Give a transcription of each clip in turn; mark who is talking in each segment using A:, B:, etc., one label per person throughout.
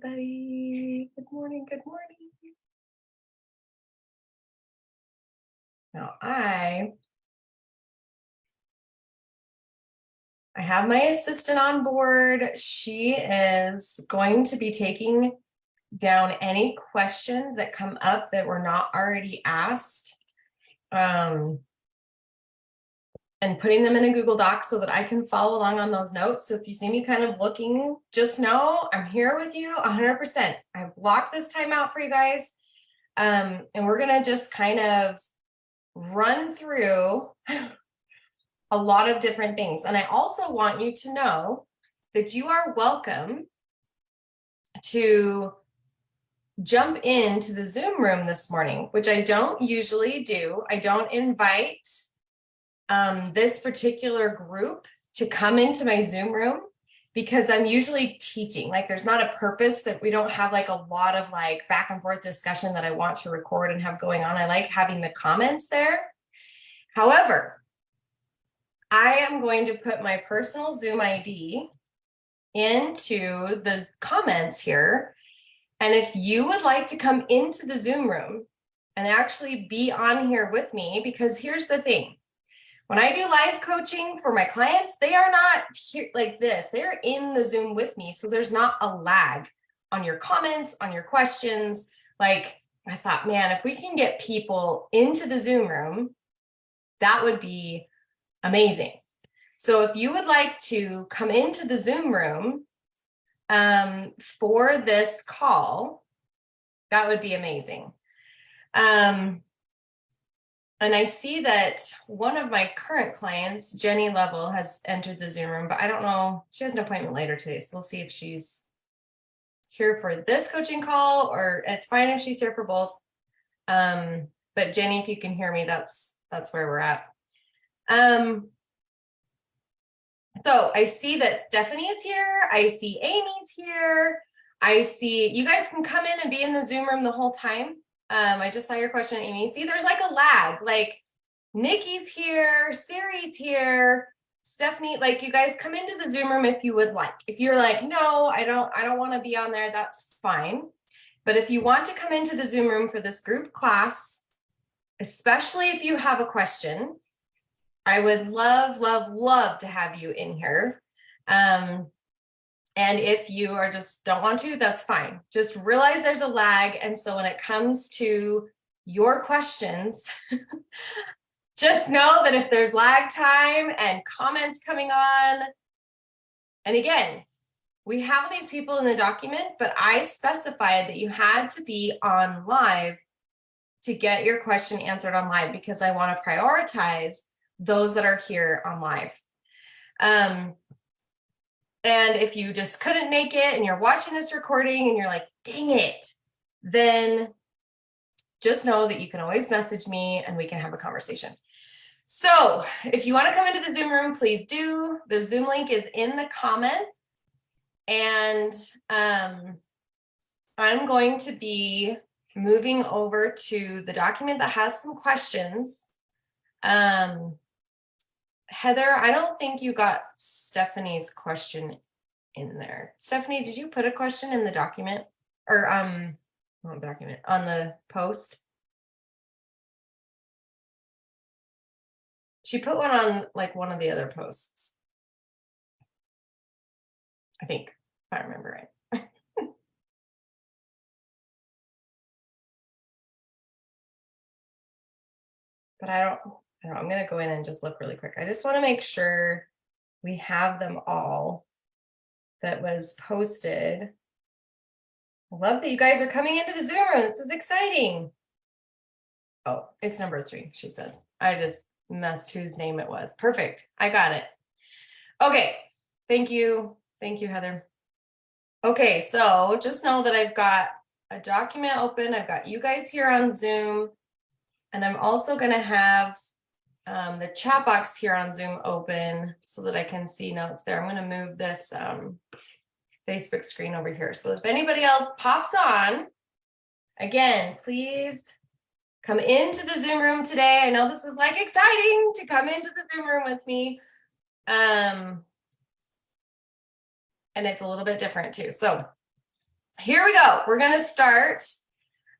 A: everybody. Good morning. Good morning. Now I have my assistant on board. She is going to be taking down any questions that come up that were not already asked, and putting them in a Google Doc so that I can follow along on those notes. So if you see me kind of looking, just know I'm here with you 100%. I've blocked this time out for you guys. And we're going to just kind of run through a lot of different things. And I also want you to know that you are welcome to jump into the Zoom room this morning, which I don't usually do. I don't invite this particular group to come into my Zoom room because I'm usually teaching. Like there's not a purpose that we don't have like a lot of like back and forth discussion that I want to record and have going on. I like having the comments there. However, I am going to put my personal Zoom ID into the comments here. And if you would like to come into the Zoom room and actually be on here with me, because here's the thing. When I do live coaching for my clients, they are not here like this. They're in the Zoom with me. So there's not a lag on your comments, on your questions. Like I thought, man, if we can get people into the Zoom room, that would be amazing. So if you would like to come into the Zoom room for this call, that would be amazing. And I see that one of my current clients, Jenny Level, has entered the Zoom room, but I don't know, she has an appointment later today. So we'll see if she's here for this coaching call, or it's fine if she's here for both. But Jenny, if you can hear me, that's where we're at. So I see that Stephanie is here. I see Amy's here. I see you guys can come in and be in the Zoom room the whole time. I just saw your question, Amy. See, there's like a lag. Like Nikki's here, Siri's here, Stephanie. Like you guys come into the Zoom room if you would like. If you're like, no, I don't want to be on there, that's fine. But if you want to come into the Zoom room for this group class, especially if you have a question, I would love, love, love to have you in here. And if you are just don't want to, that's fine. Just realize there's a lag. And so when it comes to your questions, just know that if there's lag time and comments coming on, and again, we have these people in the document, but I specified that you had to be on live to get your question answered on live because I want to prioritize those that are here on live. And if you just couldn't make it and you're watching this recording and you're like, dang it, then just know that you can always message me and we can have a conversation. So if you want to come into the Zoom room, please do. The Zoom link is in the comments. And I'm going to be moving over to the document that has some questions. Heather, I don't think you got Stephanie's question in there. Stephanie, did you put a question in the document or not document on the post? She put one on like one of the other posts. I think, if I remember right. But I don't know. I'm going to go in and just look really quick. I just want to make sure we have them all that was posted. I love that you guys are coming into the Zoom room. This is exciting. Oh, it's number 3, she says. I just messed whose name it was. Perfect. I got it. Okay. Thank you. Thank you, Heather. Okay. So just know that I've got a document open. I've got you guys here on Zoom. And I'm also going to have the chat box here on Zoom open so that I can see notes there. I'm going to move this Facebook screen over here. So if anybody else pops on, again, please come into the Zoom room today. I know this is like exciting to come into the Zoom room with me. And it's a little bit different too. So here we go. We're going to start.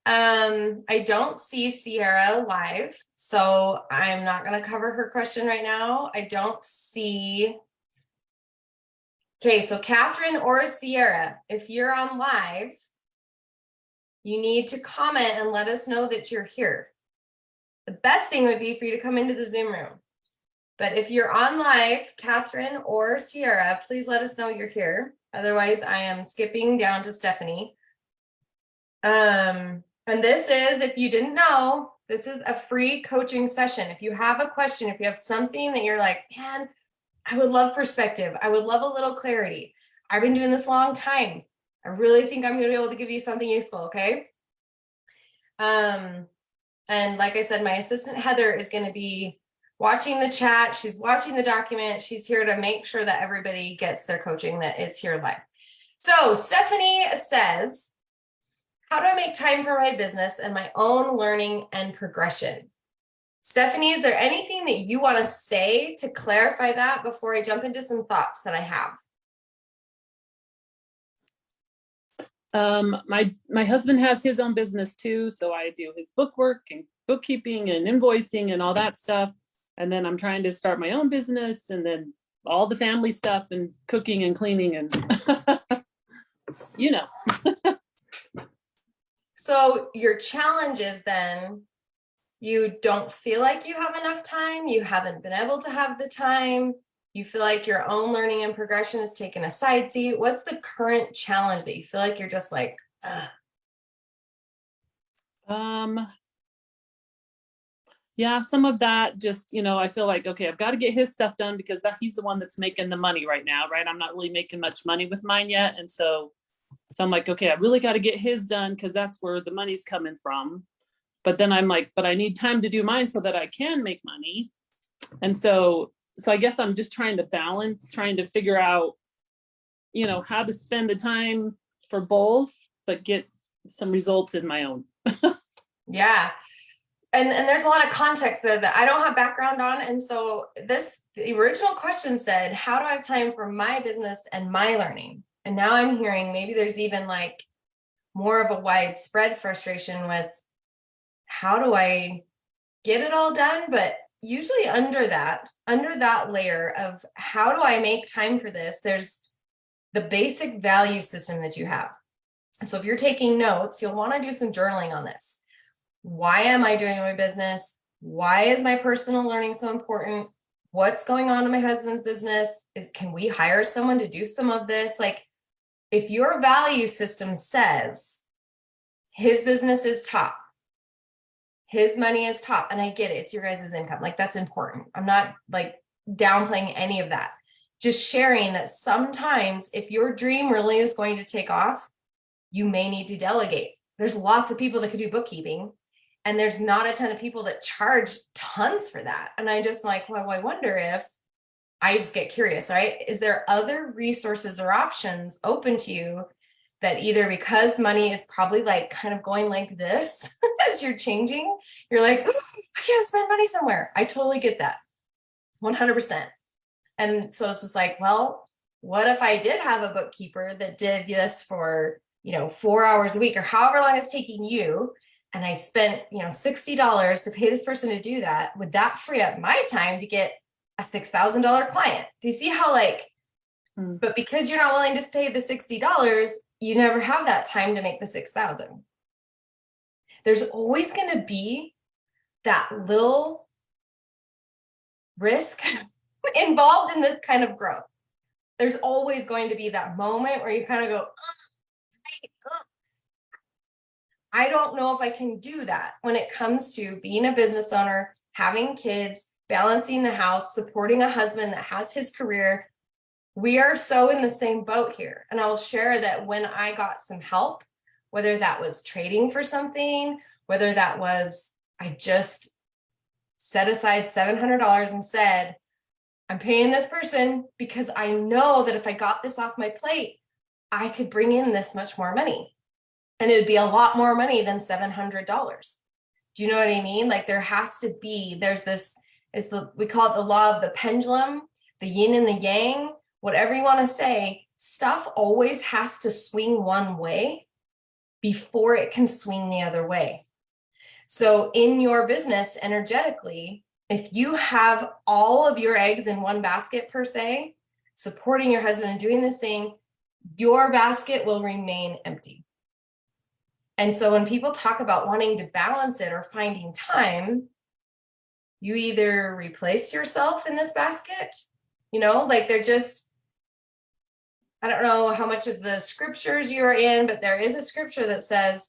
A: I don't see Sierra live, so I'm not going to cover her question right now. I don't see. Okay, so Catherine or Sierra, if you're on live, you need to comment and let us know that you're here. The best thing would be for you to come into the Zoom room. But if you're on live, Catherine or Sierra, please let us know you're here. Otherwise, I am skipping down to Stephanie. And this is, if you didn't know, this is a free coaching session. If you have a question, if you have something that you're like, man, I would love perspective. I would love a little clarity. I've been doing this a long time. I really think I'm going to be able to give you something useful, okay? And like I said, my assistant Heather is going to be watching the chat. She's watching the document. She's here to make sure that everybody gets their coaching that is here live. So Stephanie says, how do I make time for my business and my own learning and progression? Stephanie, is there anything that you want to say to clarify that before I jump into some thoughts that I have?
B: My husband has his own business too, so I do his bookwork and bookkeeping and invoicing and all that stuff. And then I'm trying to start my own business, and then all the family stuff and cooking and cleaning and you know.
A: So your challenge is then you don't feel like you have enough time. You haven't been able to have the time. You feel like your own learning and progression has taken a side seat. What's the current challenge that you feel like you're just like, ugh?
B: Yeah, some of that just, I feel like, okay, I've got to get his stuff done because he's the one that's making the money right now, right? I'm not really making much money with mine yet. And so I'm like, okay, I really got to get his done because that's where the money's coming from. But then I'm like, but I need time to do mine so that I can make money. And so I guess I'm just trying to balance, trying to figure out, how to spend the time for both, but get some results in my own.
A: Yeah. And there's a lot of context there that I don't have background on. And so the original question said, how do I have time for my business and my learning? And now I'm hearing maybe there's even like more of a widespread frustration with how do I get it all done? But usually under that layer of how do I make time for this, there's the basic value system that you have. So if you're taking notes, you'll want to do some journaling on this. Why am I doing my business? Why is my personal learning so important? What's going on in my husband's business? Can we hire someone to do some of this? Like, if your value system says his business is top, his money is top, and I get it, it's your guys' income, like that's important. I'm not like downplaying any of that. Just sharing that sometimes if your dream really is going to take off, you may need to delegate. There's lots of people that could do bookkeeping, and there's not a ton of people that charge tons for that. And I just like, well, I wonder if I just get curious, right? Is there other resources or options open to you that either because money is probably like kind of going like this as you're changing, you're like, oh, I can't spend money somewhere. I totally get that. 100%. And so it's just like, well, what if I did have a bookkeeper that did this for, 4 hours a week or however long it's taking you, and I spent, $60 to pay this person to do that? Would that free up my time to get a $6,000 client? Do you see how but because you're not willing to pay the $60, you never have that time to make the 6,000. There's always going to be that little risk involved in this kind of growth. There's always going to be that moment where you kind of go, I don't know if I can do that when it comes to being a business owner, having kids, balancing the house, supporting a husband that has his career. We are so in the same boat here. And I'll share that when I got some help, whether that was trading for something, whether that was, I just set aside $700 and said, I'm paying this person because I know that if I got this off my plate, I could bring in this much more money. And it would be a lot more money than $700. Do you know what I mean? Like there has to be, we call it the law of the pendulum, the yin and the yang, whatever you want to say. Stuff always has to swing one way before it can swing the other way. So in your business, energetically, if you have all of your eggs in one basket per se, supporting your husband and doing this thing, your basket will remain empty. And so when people talk about wanting to balance it or finding time, you either replace yourself in this basket, like they're just, I don't know how much of the scriptures you are in, but there is a scripture that says,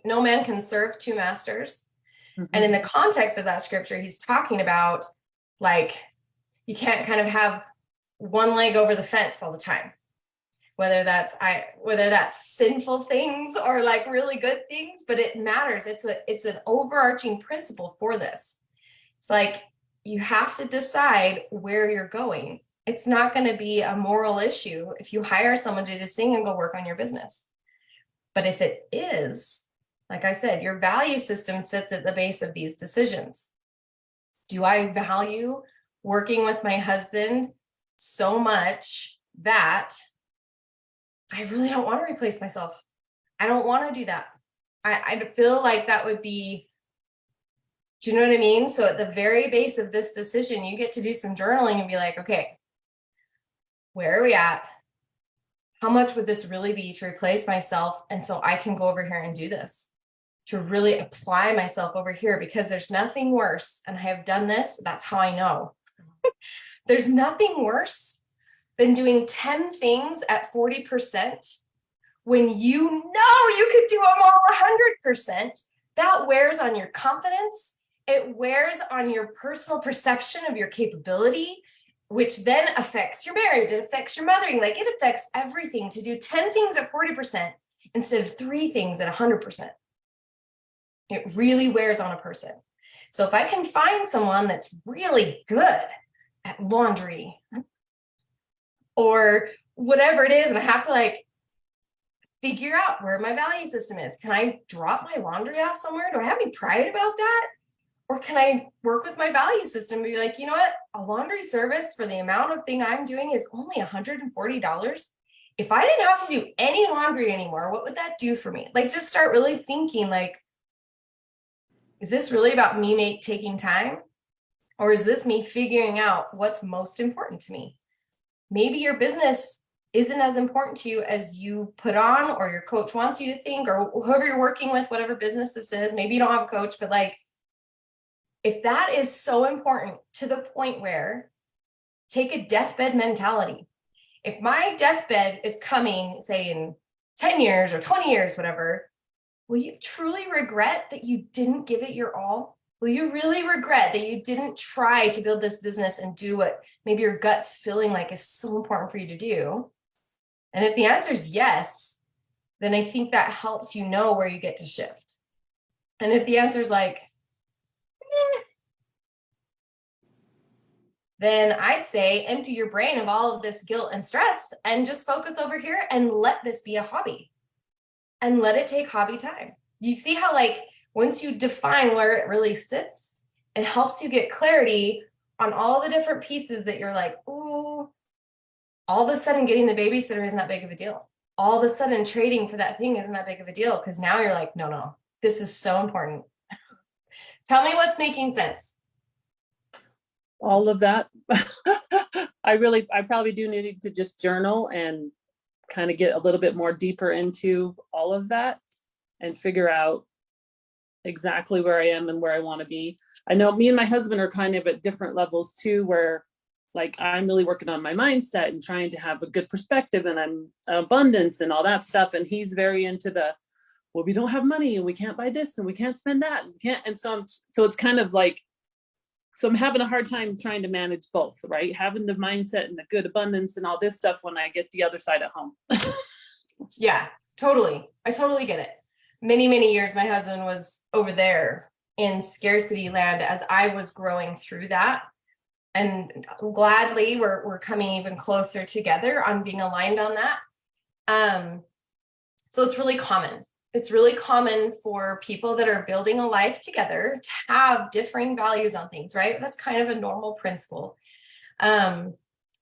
A: no man can serve two masters.
B: Mhm.
A: And in the context of that scripture, he's talking about like, you can't kind of have one leg over the fence all the time. Whether that's sinful things or like really good things, but it matters. It's an overarching principle for this. It's like, you have to decide where you're going. It's not going to be a moral issue if you hire someone to do this thing and go work on your business. But if it is, like I said, your value system sits at the base of these decisions. Do I value working with my husband so much that I really don't want to replace myself? I don't want to do that. I feel like that would be, do you know what I mean? So at the very base of this decision, you get to do some journaling and be like, okay, where are we at? How much would this really be to replace myself? And so I can go over here and do this, to really apply myself over here, because there's nothing worse. And I have done this. That's how I know. There's nothing worse than doing 10 things at 40% when you know you could do them all 100%. That wears on your confidence. It wears on your personal perception of your capability, which then affects your marriage. It affects your mothering. Like, it affects everything to do 10 things at 40% instead of 3 things at 100%. It really wears on a person. So if I can find someone that's really good at laundry or whatever it is, and I have to like figure out where my value system is. Can I drop my laundry off somewhere? Do I have any pride about that? Or can I work with my value system and be like, you know what? A laundry service for the amount of thing I'm doing is only $140. If I didn't have to do any laundry anymore, what would that do for me? Like, just start really thinking like, is this really about me taking time? Or is this me figuring out what's most important to me? Maybe your business isn't as important to you as you put on, or your coach wants you to think, or whoever you're working with, whatever business this is. Maybe you don't have a coach, but like, if that is so important to the point where, take a deathbed mentality. If my deathbed is coming, say in 10 years or 20 years, whatever, will you truly regret that you didn't give it your all? Will you really regret that you didn't try to build this business and do what maybe your gut's feeling like is so important for you to do? And if the answer is yes, then I think that helps you know where you get to shift. And if the answer is like, then I'd say empty your brain of all of this guilt and stress and just focus over here and let this be a hobby and let it take hobby time. You see how, like, once you define where it really sits, it helps you get clarity on all the different pieces that you're like, ooh, all of a sudden getting the babysitter isn't that big of a deal. All of a sudden trading for that thing isn't that big of a deal, because now you're like, no, this is so important. Tell me what's making sense.
B: All of that. I probably do need to just journal and kind of get a little bit more deeper into all of that and figure out exactly where I am and where I want to be. I know me and my husband are kind of at different levels too, where like I'm really working on my mindset and trying to have a good perspective, and I'm abundance and all that stuff. And he's very into the, well, we don't have money and we can't buy this and we can't spend that and we can't. And so it's kind of like, so I'm having a hard time trying to manage both, right? Having the mindset and the good abundance and all this stuff when I get the other side at home.
A: Yeah, totally. I totally get it. Many, many years, my husband was over there in scarcity land as I was growing through that. And gladly, we're coming even closer together on being aligned on that. So it's really common. It's really common for people that are building a life together to have differing values on things, right? That's kind of a normal principle.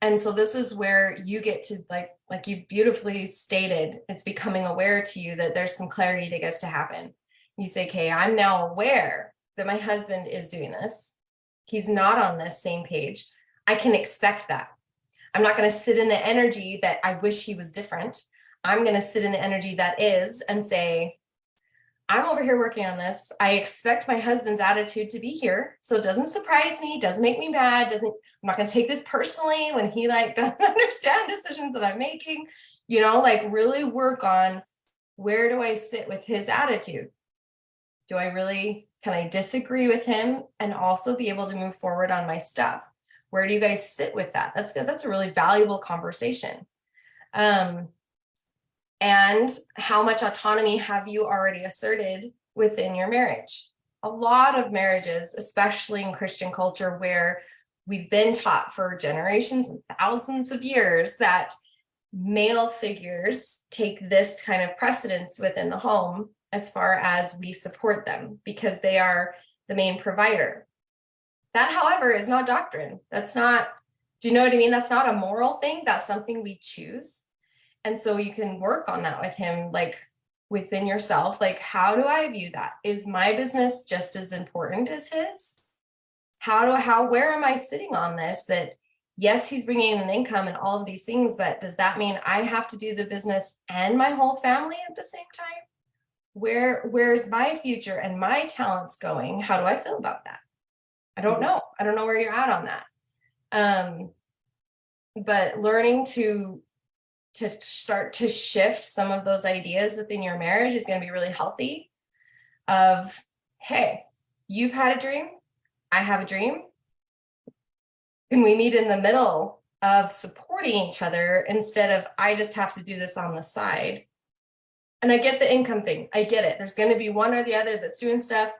A: And so this is where you get to, like you beautifully stated, it's becoming aware to you that there's some clarity that gets to happen. You say, okay, I'm now aware that my husband is doing this. He's not on this same page. I can expect that. I'm not going to sit in the energy that I wish he was different. I'm going to sit in the energy that is and say, I'm over here working on this. I expect my husband's attitude to be here. So it doesn't surprise me, doesn't make me mad, I'm not going to take this personally when he like doesn't understand decisions that I'm making, like really work on, where do I sit with his attitude? Can I disagree with him and also be able to move forward on my stuff? Where do you guys sit with that? That's good. That's a really valuable conversation. And how much autonomy have you already asserted within your marriage? A lot of marriages, especially in Christian culture, where we've been taught for generations and thousands of years that male figures take this kind of precedence within the home as far as we support them because they are the main provider. That, however, is not doctrine. That's not, do you know what I mean? That's not a moral thing. That's something we choose. And so you can work on that with him, like within yourself. Like, how do I view that? Is my business just as important as his? Where am I sitting on this? That yes, he's bringing in an income and all of these things, but does that mean I have to do the business and my whole family at the same time? Where's my future and my talents going? How do I feel about that? I don't know. I don't know where you're at on that. But learning to start to shift some of those ideas within your marriage is going to be really healthy. Of, hey, you've had a dream, I have a dream. Can we meet in the middle of supporting each other instead of I just have to do this on the side? And I get the income thing. I get it. There's going to be one or the other that's doing stuff.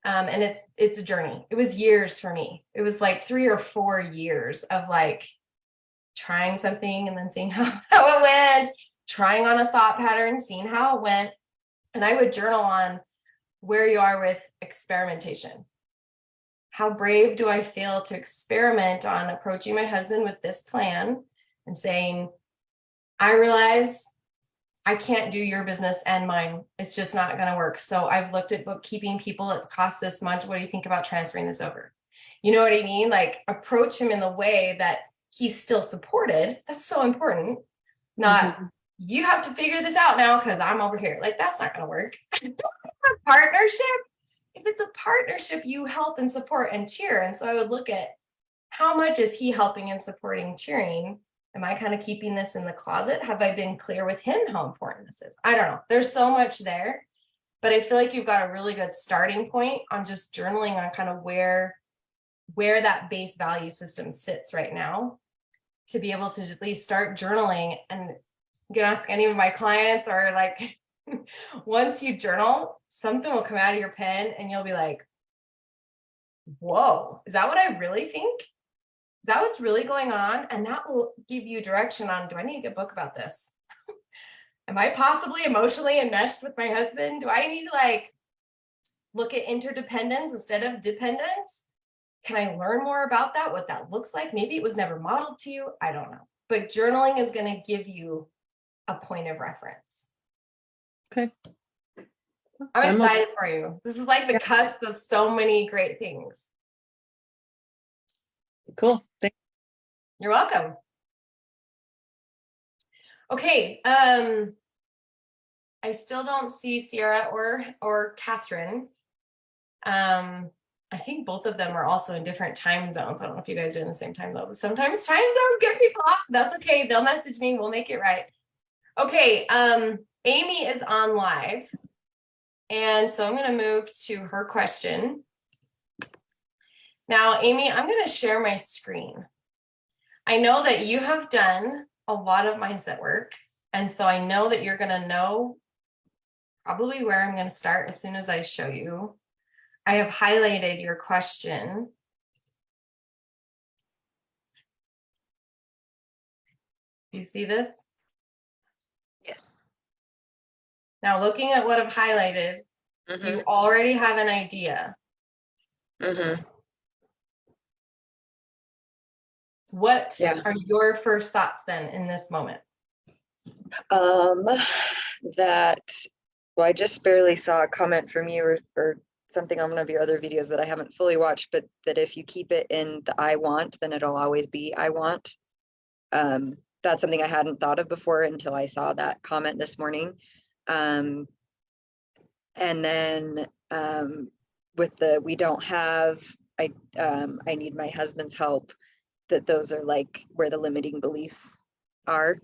A: And it's a journey. It was years for me. It was like 3 or 4 years of like trying something and then seeing how it went, trying on a thought pattern, seeing how it went. And I would journal on where you are with experimentation. How brave do I feel to experiment on approaching my husband with this plan and saying, I realize I can't do your business and mine. It's just not going to work. So I've looked at bookkeeping people. It costs this much. What do you think about transferring this over? You know what I mean? Like approach him in the way that he's still supported. That's so important. Not you have to figure this out now because I'm over here. Like that's not going to work. Partnership. If it's a partnership, you help and support and cheer. And so I would look at how much is he helping and supporting, cheering? Am I kind of keeping this in the closet? Have I been clear with him how important this is? I don't know. There's so much there, but I feel like you've got a really good starting point on just journaling on kind of where that base value system sits right now, to be able to at least start journaling. And you can ask any of my clients, or like once you journal, something will come out of your pen and you'll be like, whoa, is that what I really think? Is that what's really going on? And that will give you direction on, do I need to get a book about this? Am I possibly emotionally enmeshed with my husband? Do I need to like look at interdependence instead of dependence? Can I learn more about that? What that looks like? Maybe it was never modeled to you. I don't know. But journaling is going to give you a point of reference.
B: Okay.
A: I'm excited for you. This is like the cusp of so many great things.
B: Cool.
A: You're welcome. Okay. I still don't see Sierra or Catherine. I think both of them are also in different time zones. I don't know if you guys are in the same time zone, but sometimes time zones get people off. That's okay. They'll message me. We'll make it right. Okay. Amy is on live. And so I'm going to move to her question. Now, Amy, I'm going to share my screen. I know that you have done a lot of mindset work. And so I know that you're going to know probably where I'm going to start as soon as I show you. I have highlighted your question. Do you see this?
C: Yes.
A: Now, looking at what I've highlighted, do you already have an idea? What
D: Yeah.
A: are your first thoughts then in this moment?
D: That, well, I just barely saw a comment from you or something on one of your other videos that I haven't fully watched, but that if you keep it in the I want, then it'll always be I want. That's something I hadn't thought of before until I saw that comment this morning. And then with the we don't have, I need my husband's help, that those are like where the limiting beliefs are,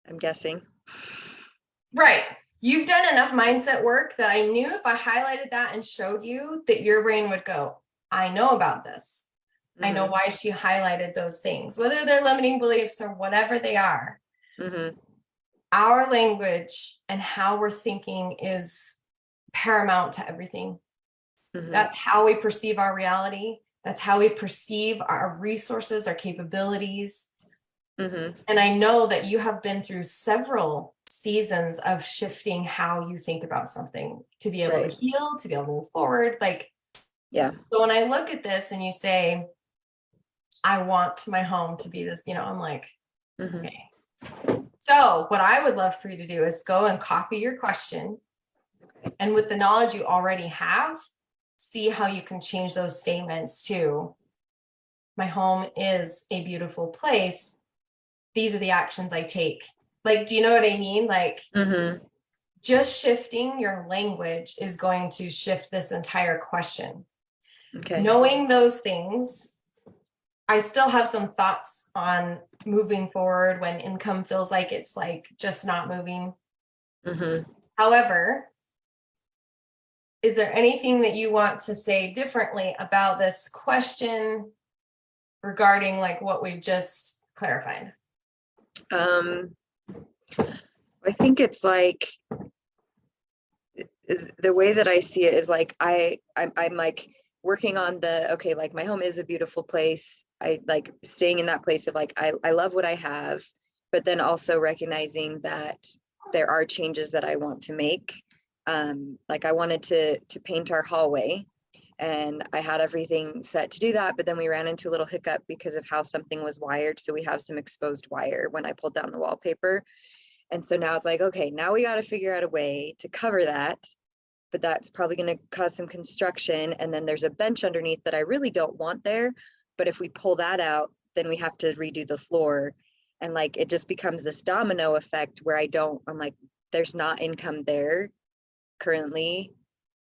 D: I'm guessing.
A: Right. You've done enough mindset work that I knew if I highlighted that and showed you that your brain would go, I know about this. I know why she highlighted those things, whether they're limiting beliefs or whatever they are.
D: Mm-hmm.
A: Our language and how we're thinking is paramount to everything.
D: Mm-hmm.
A: That's how we perceive our reality. That's how we perceive our resources, our capabilities.
D: Mm-hmm.
A: And I know that you have been through several seasons of shifting how you think about something to be able
D: Right.
A: to heal, to be able to move forward. Like,
D: Yeah.
A: so when I look at this and you say, I want my home to be this, I'm like,
D: Mm-hmm.
A: okay. So what I would love for you to do is go and copy your question. And with the knowledge you already have, see how you can change those statements to, my home is a beautiful place. These are the actions I take. Like, do you know what I mean? Like,
D: Mm-hmm.
A: just shifting your language is going to shift this entire question.
D: Okay.
A: Knowing those things, I still have some thoughts on moving forward when income feels like it's like just not moving.
D: Mm-hmm.
A: However, is there anything that you want to say differently about this question regarding like what we've just clarified?
D: I think it's like the way that I see it is like I'm like working on the, okay, like my home is a beautiful place. I like staying in that place of like I love what I have, but then also recognizing that there are changes that I want to make. Like I wanted to paint our hallway, and I had everything set to do that, but then we ran into a little hiccup because of how something was wired. So we have some exposed wire when I pulled down the wallpaper. And so now it's like, okay, now we got to figure out a way to cover that, but that's probably going to cause some construction. And then there's a bench underneath that I really don't want there. But if we pull that out, then we have to redo the floor. And like, it just becomes this domino effect where I'm like, there's not income there currently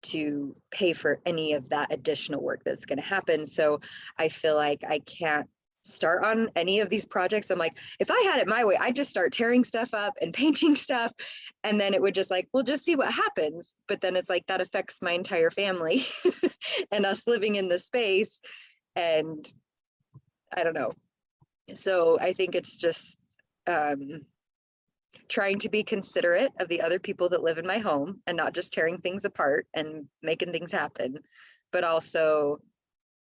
D: to pay for any of that additional work that's going to happen. So I feel like I can't start on any of these projects. I'm like, if I had it my way, I'd just start tearing stuff up and painting stuff. And then it would just like, we'll just see what happens. But then it's like, that affects my entire family and us living in the space. And I don't know. So I think it's just trying to be considerate of the other people that live in my home and not just tearing things apart and making things happen, but also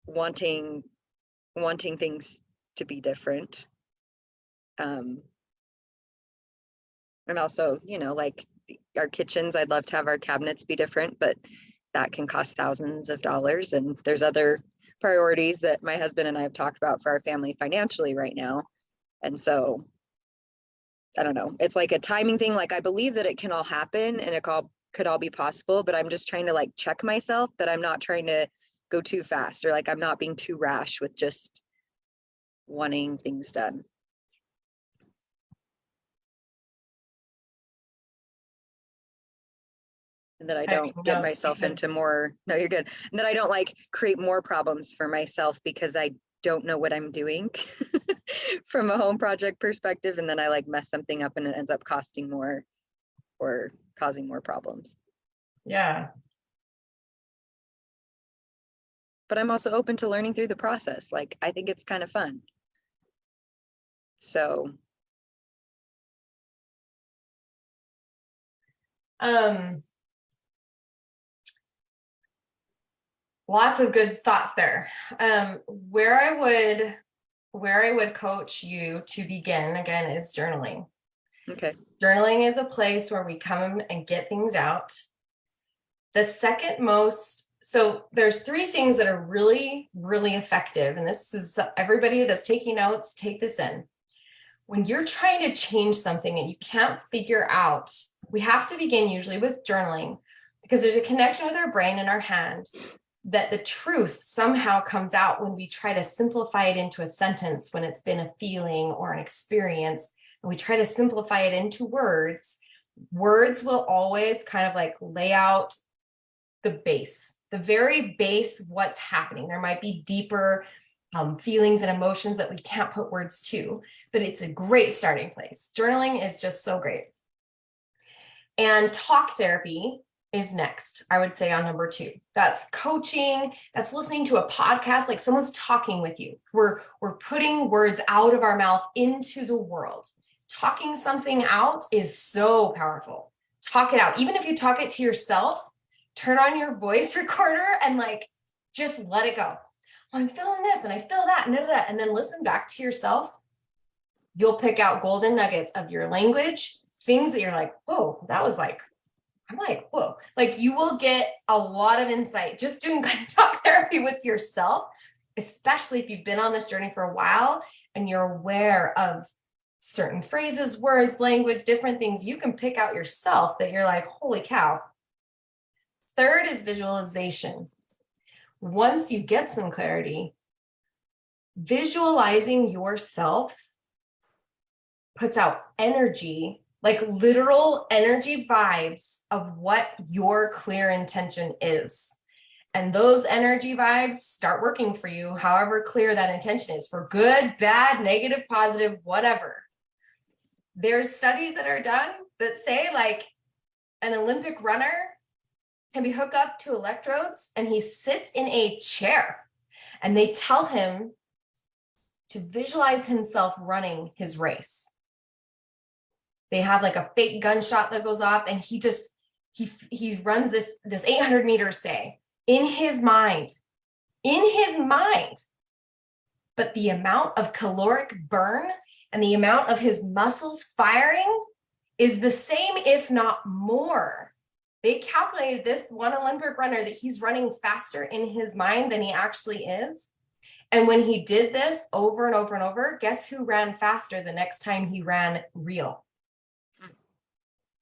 D: wanting things to be different. And also, like our kitchens, I'd love to have our cabinets be different, but that can cost thousands of dollars. And there's other priorities that my husband and I have talked about for our family financially right now. And so I don't know, it's like a timing thing. Like I believe that it can all happen and it could all be possible, but I'm just trying to like check myself that I'm not trying to go too fast, or like I'm not being too rash with just wanting things done. And that I don't get myself into more, no, you're good. And that I don't like create more problems for myself because I don't know what I'm doing from a home project perspective. And then I like mess something up and it ends up costing more or causing more problems.
A: Yeah.
D: But I'm also open to learning through the process. Like, I think it's kind of fun. So.
A: Lots of good thoughts there. Where I would coach you to begin again is journaling.
D: Okay.
A: Journaling is a place where we come and get things out. The second most So there's 3 things that are really, really effective. And this is everybody that's taking notes, take this in. When you're trying to change something and you can't figure out, we have to begin usually with journaling, because there's a connection with our brain and our hand that the truth somehow comes out when we try to simplify it into a sentence, when it's been a feeling or an experience, and we try to simplify it into words. Words will always kind of like lay out the base, the very base, what's happening. There might be deeper feelings and emotions that we can't put words to, but it's a great starting place. Journaling is just so great. And talk therapy is next, I would say, on number 2. That's coaching, that's listening to a podcast, like someone's talking with you. We're putting words out of our mouth into the world. Talking something out is so powerful. Talk it out. Even if you talk it to yourself, turn on your voice recorder and like, just let it go. I'm feeling this and I feel that, and then listen back to yourself. You'll pick out golden nuggets of your language, things that you're like, whoa, that was like, I'm like, whoa, like you will get a lot of insight just doing talk therapy with yourself, especially if you've been on this journey for a while and you're aware of certain phrases, words, language, different things you can pick out yourself that you're like, holy cow. Third is visualization. Once you get some clarity, visualizing yourself puts out energy, like literal energy vibes of what your clear intention is. And those energy vibes start working for you, however clear that intention is, for good, bad, negative, positive, whatever. There's studies that are done that say like an Olympic runner can be hooked up to electrodes and he sits in a chair and they tell him to visualize himself running his race. They have like a fake gunshot that goes off and he runs this 800 meters, say, in his mind. But the amount of caloric burn and the amount of his muscles firing is the same, if not more. They calculated this one Olympic runner that he's running faster in his mind than he actually is. And when he did this over and over and over, guess who ran faster the next time he ran real?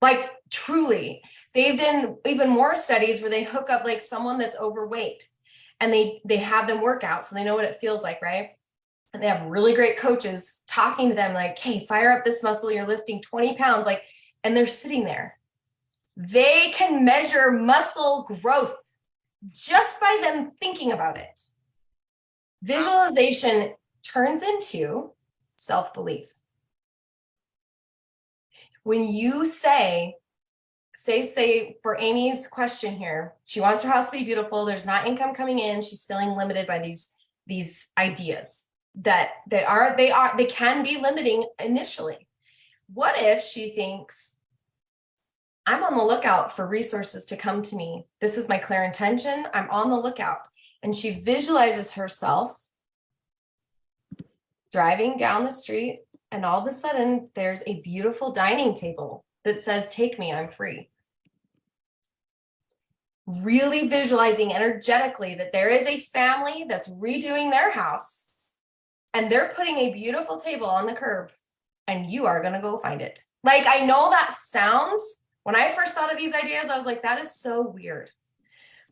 A: Like truly, they've done even more studies where they hook up like someone that's overweight and they have them work out so they know what it feels like, right? And they have really great coaches talking to them like, hey, fire up this muscle, you're lifting 20 pounds, like, and they're sitting there. They can measure muscle growth just by them thinking about it. Visualization turns into self-belief. When you say for Amy's question here, she wants her house to be beautiful. There's not income coming in. She's feeling limited by these ideas that they can be limiting initially. What if she thinks, I'm on the lookout for resources to come to me. This is my clear intention. I'm on the lookout. And she visualizes herself driving down the street, and all of a sudden there's a beautiful dining table that says, take me, I'm free. Really visualizing energetically that there is a family that's redoing their house and they're putting a beautiful table on the curb and you are going to go find it. Like, I know that sounds, when I first thought of these ideas, I was like, that is so weird.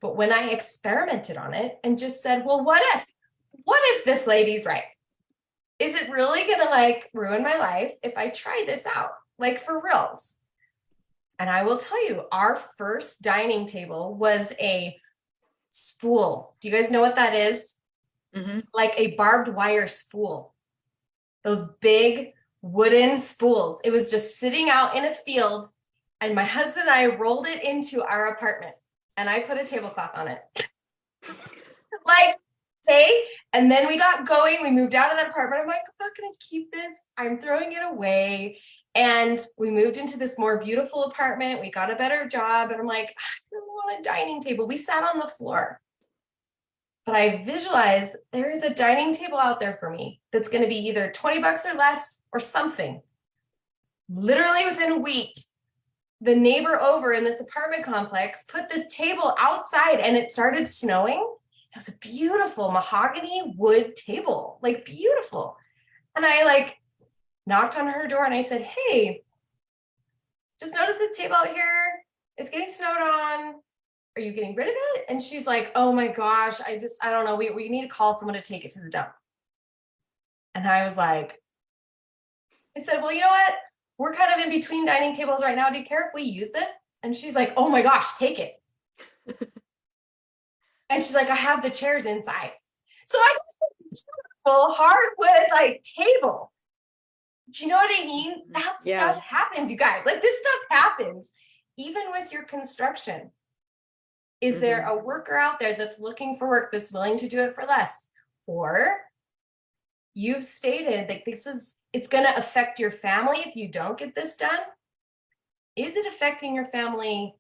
A: But when I experimented on it and just said, well, what if this lady's right? Is it really going to like ruin my life if I try this out? Like for reals? And I will tell you, our first dining table was a spool. Do you guys know what that is? Mm-hmm. Like a barbed wire spool. Those big wooden spools. It was just sitting out in a field, and my husband and I rolled it into our apartment, and I put a tablecloth on it. Like, okay. And then we got going. We moved out of that apartment. I'm like, I'm not going to keep this. I'm throwing it away. And we moved into this more beautiful apartment. We got a better job. And I'm like, I really want a dining table. We sat on the floor. But I visualized there is a dining table out there for me that's going to be either $20 or less or something. Literally within a week, the neighbor over in this apartment complex put this table outside and it started snowing. It was a beautiful mahogany wood table, like beautiful. And I like knocked on her door and I said, hey, just noticed the table out here. It's getting snowed on. Are you getting rid of it? And she's like, oh my gosh, I don't know. We need to call someone to take it to the dump. And I was like, I said, well, you know what? We're kind of in between dining tables right now. Do you care if we use this? And she's like, oh my gosh, take it. And she's like, I have the chairs inside. So I got this beautiful hardwood like table. Do you know what I mean? That
D: Yeah.
A: stuff happens, you guys. Like this stuff happens, even with your construction. Is there a worker out there that's looking for work that's willing to do it for less? Or you've stated that it's going to affect your family if you don't get this done. Is it affecting your family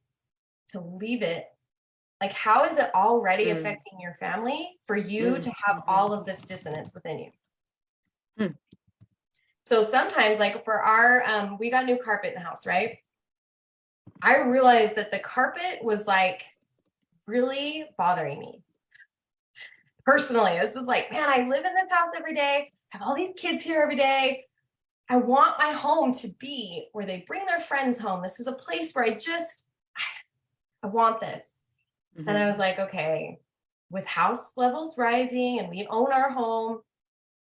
A: to leave it? Like, how is it already affecting your family for you to have all of this dissonance within you? So sometimes, like for our, we got new carpet in the house, right? I realized that the carpet was like really bothering me personally. It's just like, man, I live in this house every day, have all these kids here every day. I want my home to be where they bring their friends home. This is a place where I want this. And I was like, okay, with house levels rising and we own our home,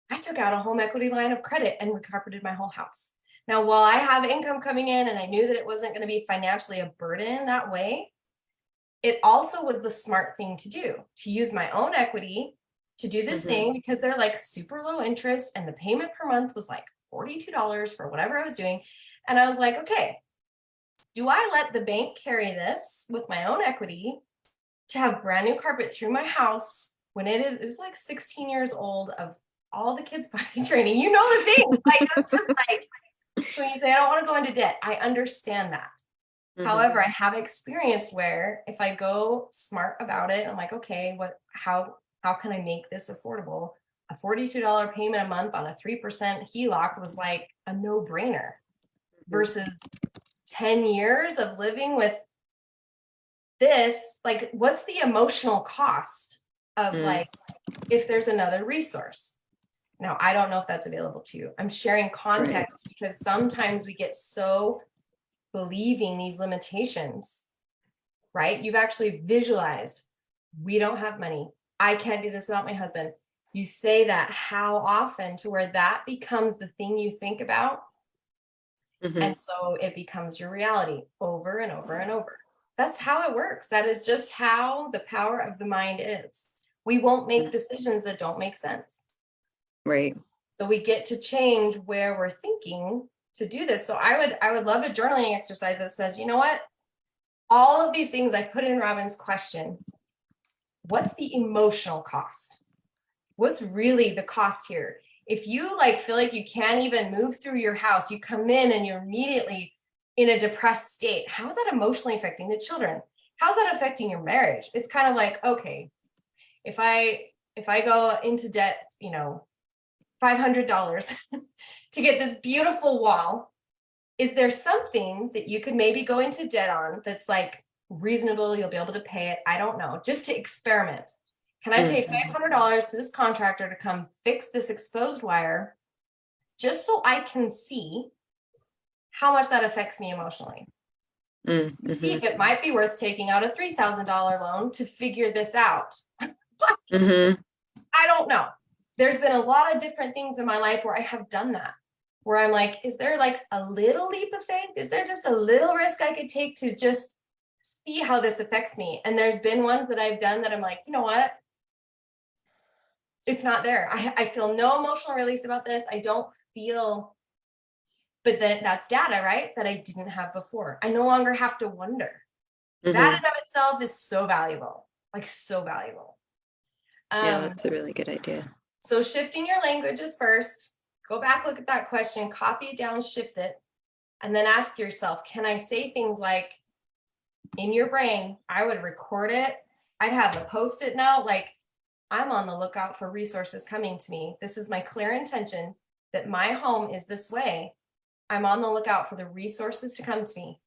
A: I took out a home equity line of credit and recarpeted my whole house. Now, while I have income coming in and I knew that it wasn't going to be financially a burden that way, it also was the smart thing to do, to use my own equity to do this thing because they're like super low interest and the payment per month was like $42 for whatever I was doing. And I was like, okay, do I let the bank carry this with my own equity to have brand new carpet through my house when it was like 16 years old of all the kids potty training? You know the thing, like I'm just like, so when you say I don't want to go into debt, I understand that. However, I have experienced where if I go smart about it, I'm like, okay, how can I make this affordable? A $42 payment a month on a 3% HELOC was like a no-brainer versus 10 years of living with this. Like, what's the emotional cost of like, if there's another resource? Now, I don't know if that's available to you. I'm sharing context because sometimes we get so believing these limitations, right? You've actually visualized, we don't have money. I can't do this without my husband. You say that how often to where that becomes the thing you think about. And so it becomes your reality over and over and over. That's how it works. That is just how the power of the mind is. We won't make decisions that don't make sense.
D: Right.
A: So we get to change where we're thinking to do this. So I would love a journaling exercise that says, you know what? All of these things I put in Robin's question. What's the emotional cost? What's really the cost here? If you like feel like you can't even move through your house, you come in and you're immediately in a depressed state. How is that emotionally affecting the children? How's that affecting your marriage? It's kind of like, okay, if I go into debt, you know, $500 to get this beautiful wall, is there something that you could maybe go into debt on that's like reasonable, you'll be able to pay it? I don't know, just to experiment. Can I pay $500 to this contractor to come fix this exposed wire just so I can see how much that affects me emotionally? See if it might be worth taking out a $3,000 loan to figure this out. I don't know. There's been a lot of different things in my life where I have done that, where I'm like, is there like a little leap of faith? Is there just a little risk I could take to just see how this affects me? And there's been ones that I've done that I'm like, you know what? It's not there. I feel no emotional release about this. I don't feel, but then that's data, right? That I didn't have before. I no longer have to wonder. That in of itself is so valuable, like so valuable.
D: Yeah, that's a really good idea.
A: So shifting your languages first, go back, look at that question, copy it down, shift it, and then ask yourself, can I say things like in your brain? I would record it. I'd have a Post-it note, like I'm on the lookout for resources coming to me. This is my clear intention that my home is this way. I'm on the lookout for the resources to come to me.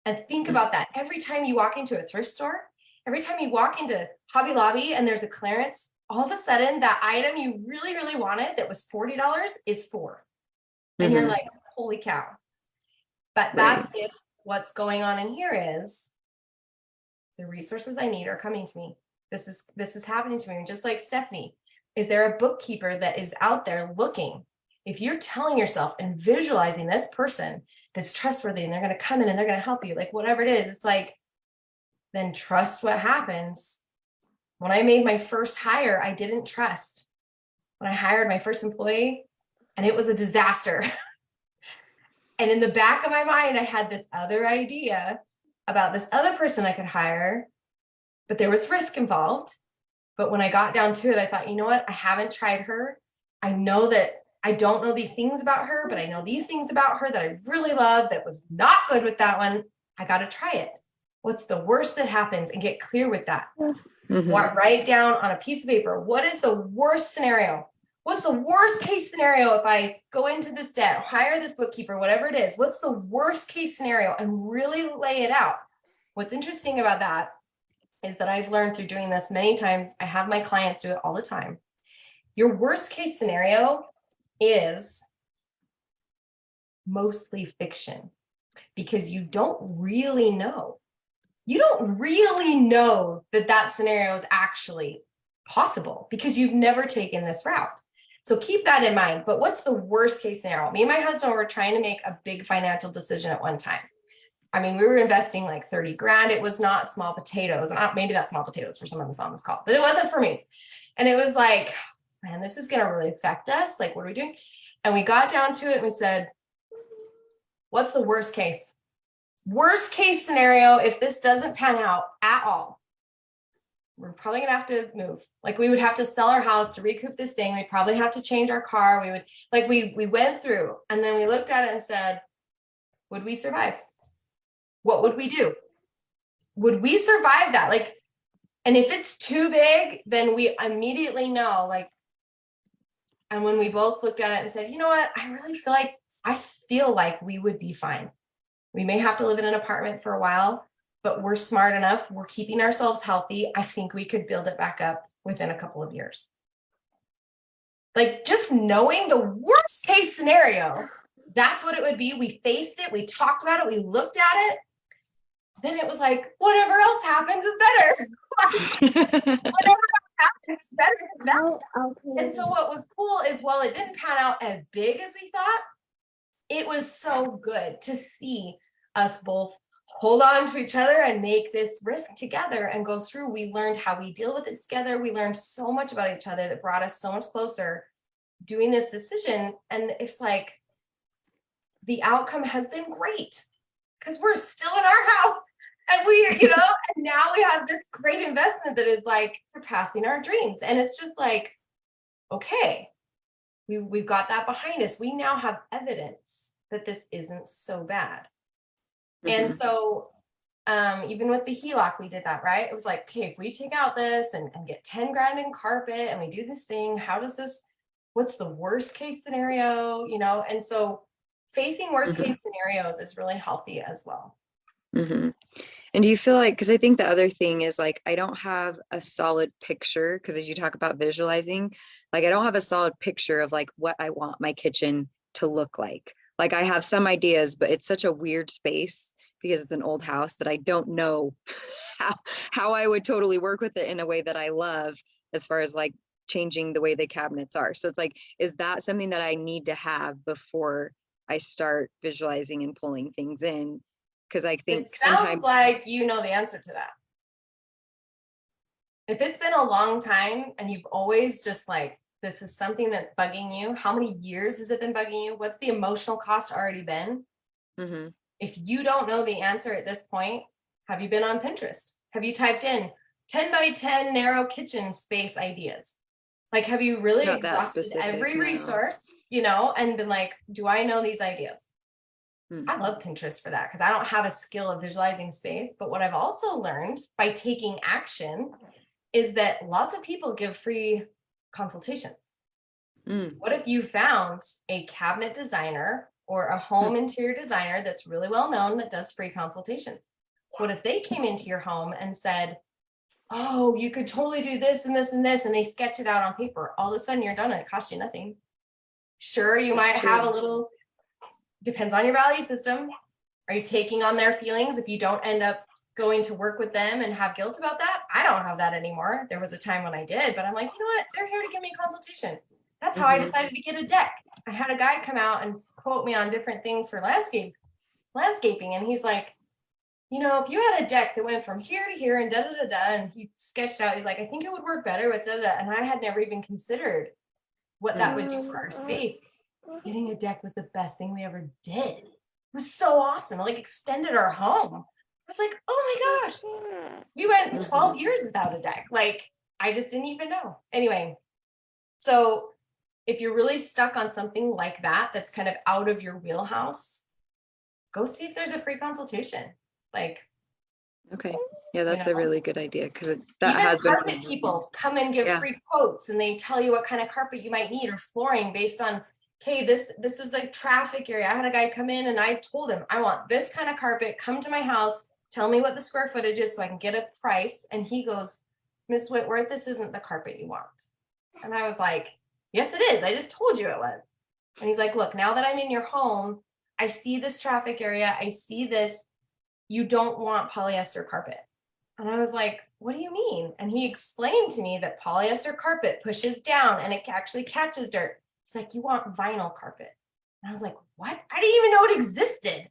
A: And think about that. Every time you walk into a thrift store, every time you walk into Hobby Lobby and there's a clearance, all of a sudden that item you really, really wanted that was $40 is $4. And you're
D: Mhm.
A: like, holy cow. But
D: Right.
A: that's if what's going on in here is the resources I need are coming to me. This is happening to me. And just like Stephanie, is there a bookkeeper that is out there looking? If you're telling yourself and visualizing this person that's trustworthy and they're going to come in and they're going to help you, like whatever it is, it's like, then trust what happens. When I made my first hire, I didn't trust. When I hired my first employee, and it was a disaster. And in the back of my mind, I had this other idea about this other person I could hire, but there was risk involved. But when I got down to it, I thought, you know what? I haven't tried her. I know that I don't know these things about her, but I know these things about her that I really love that was not good with that one. I got to try it. What's the worst that happens? And get clear with that.
D: Mhm.
A: Write down on a piece of paper, what is the worst scenario? What's the worst case scenario if I go into this debt, hire this bookkeeper, whatever it is? What's the worst case scenario? And really lay it out. What's interesting about that is that I've learned through doing this many times. I have my clients do it all the time. Your worst case scenario is mostly fiction because you don't really know. You don't really know that that scenario is actually possible because you've never taken this route. So keep that in mind. But what's the worst case scenario? Me and my husband were trying to make a big financial decision at one time. I mean, we were investing like 30 grand. It was not small potatoes. Maybe that's small potatoes for some of us on this call, but it wasn't for me. And it was like, man, this is going to really affect us. Like, what are we doing? And we got down to it and we said, what's the worst case? Worst case scenario, if this doesn't pan out at all, we're probably gonna have to move. Like we would have to sell our house to recoup this thing. We'd probably have to change our car. We went through and then we looked at it and said, would we survive? What would we do? Would we survive that? Like, and if it's too big, then we immediately know, like, and when we both looked at it and said, you know what, I feel like we would be fine. We may have to live in an apartment for a while, but we're smart enough. We're keeping ourselves healthy. I think we could build it back up within a couple of years. Like just knowing the worst case scenario, that's what it would be. We faced it. We talked about it. We looked at it. Then it was like, whatever else happens is better. Whatever else happens is better than that. And so what was cool is while it didn't pan out as big as we thought, it was so good to see us both hold on to each other and make this risk together and go through. We learned how we deal with it together. We learned so much about each other that brought us so much closer doing this decision. And it's like the outcome has been great because we're still in our house and and now we have this great investment that is like surpassing our dreams. And it's just like, okay, we've got that behind us. We now have evidence that this isn't so bad. And so even with the HELOC, we did that, right? It was like, okay, if we take out this and get 10 grand in carpet and we do this thing, what's the worst case scenario, And so facing worst case scenarios is really healthy as well.
D: Mm-hmm. And do you feel like, because I think the other thing is like, I don't have a solid picture, because as you talk about visualizing, like I don't have a solid picture of like what I want my kitchen to look like. Like I have some ideas, but it's such a weird space because it's an old house that I don't know how I would totally work with it in a way that I love as far as like changing the way the cabinets are. So it's like, is that something that I need to have before I start visualizing and pulling things in? Because I think
A: It sounds
D: sometimes
A: like you know the answer to that. If it's been a long time and you've always just like, this is something that's bugging you, how many years has it been bugging you? What's the emotional cost already been? If you don't know the answer at this point, have you been on Pinterest? Have you typed in 10 by 10 narrow kitchen space ideas? Like, have you really
D: Not that
A: exhausted
D: specific,
A: every
D: no.
A: resource, and been like, do I know these ideas? I love Pinterest for that because I don't have a skill of visualizing space. But what I've also learned by taking action is that lots of people give free consultations. What if you found a cabinet designer or a home interior designer that's really well known that does free consultations. What if they came into your home and said, oh, you could totally do this and this and this, and they sketch it out on paper? All of a sudden you're done and it costs you nothing. Sure, you might have a little, depends on your value system. Are you taking on their feelings if you don't end up going to work with them and have guilt about that? I don't have that anymore. There was a time when I did, but I'm like, you know what? They're here to give me a consultation. That's how I decided to get a deck. I had a guy come out and quote me on different things for landscaping. And he's like, you know, if you had a deck that went from here to here and da da da da, and he sketched out, he's like, I think it would work better with da da da. And I had never even considered what that would do for our space. Getting a deck was the best thing we ever did. It was so awesome. It like extended our home. I was like, oh my gosh, we went 12 years without a deck. Like, I just didn't even know. Anyway, so if you're really stuck on something like that, that's kind of out of your wheelhouse, go see if there's a free consultation. Like,
D: Okay. Yeah, that's
A: You
D: a
A: know?
D: really good idea because that
A: even
D: has been one
A: carpet
D: of the
A: people
D: things.
A: come and give
D: Yeah.
A: free quotes, and they tell you what kind of carpet you might need or flooring based on, okay, this is a traffic area. I had a guy come in and I told him, I want this kind of carpet, come to my house, tell me what the square footage is so I can get a price. And he goes, Miss Whitworth, this isn't the carpet you want. And I was like, yes, it is. I just told you it was. And he's like, look, now that I'm in your home, I see this traffic area. I see this. You don't want polyester carpet. And I was like, what do you mean? And he explained to me that polyester carpet pushes down and it actually catches dirt. He's like, you want vinyl carpet. And I was like, what? I didn't even know it existed.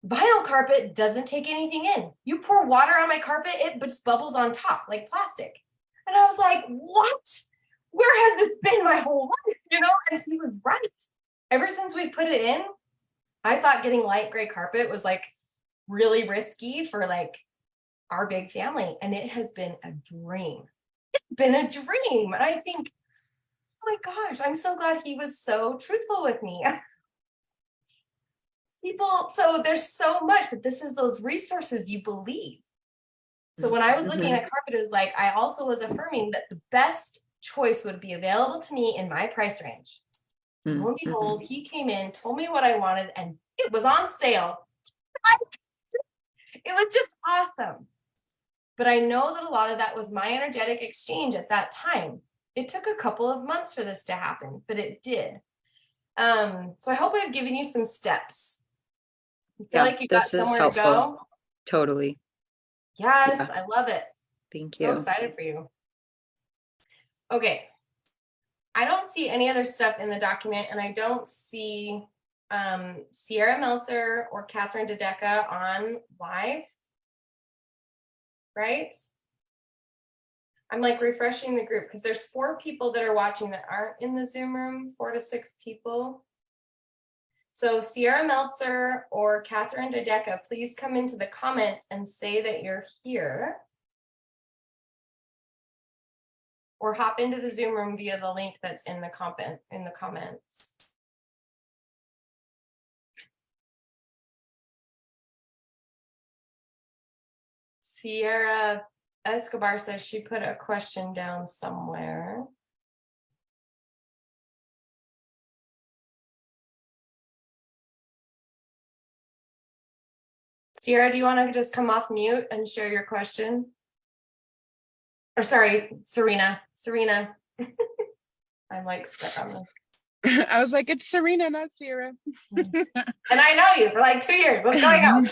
A: Vinyl carpet doesn't take anything in. You pour water on my carpet, it just bubbles on top like plastic. And I was like, what? Where has this been my whole life? You know, and he was right. Ever since we put it in, I thought getting light gray carpet was like really risky for like our big family. And it has been a dream. It's been a dream. And I think, oh my gosh, I'm so glad he was so truthful with me. People, so there's so much, but this is those resources you believe. So when I was looking at carpet, it was like, I also was affirming that the best choice would be available to me in my price range. Lo and behold, he came in, told me what I wanted, and it was on sale. It was just awesome. But I know that a lot of that was my energetic exchange at that time. It took a couple of months for this to happen, but it did. So I hope I've given you some steps. You feel
D: Yeah,
A: like you got
D: this is
A: somewhere
D: helpful.
A: to go?
D: Totally.
A: Yes,
D: Yeah.
A: I love it.
D: Thank
A: So
D: you.
A: excited for you. Okay. I don't see any other stuff in the document, and I don't see Sierra Meltzer or Catherine DeDeca on live. Right? I'm like refreshing the group because there's 4 people that are watching that aren't in the Zoom room, 4 to 6 people. So Sierra Meltzer or Catherine DeDeca, please come into the comments and say that you're here. Or hop into the Zoom room via the link that's in the comments. Sierra Escobar says she put a question down somewhere. Sierra, do you want to just come off mute and share your question? Or sorry, Serena. I'm like stuck on this.
E: I was like, it's Serena, not Sierra.
A: And I know you for like 2 years. What's going on?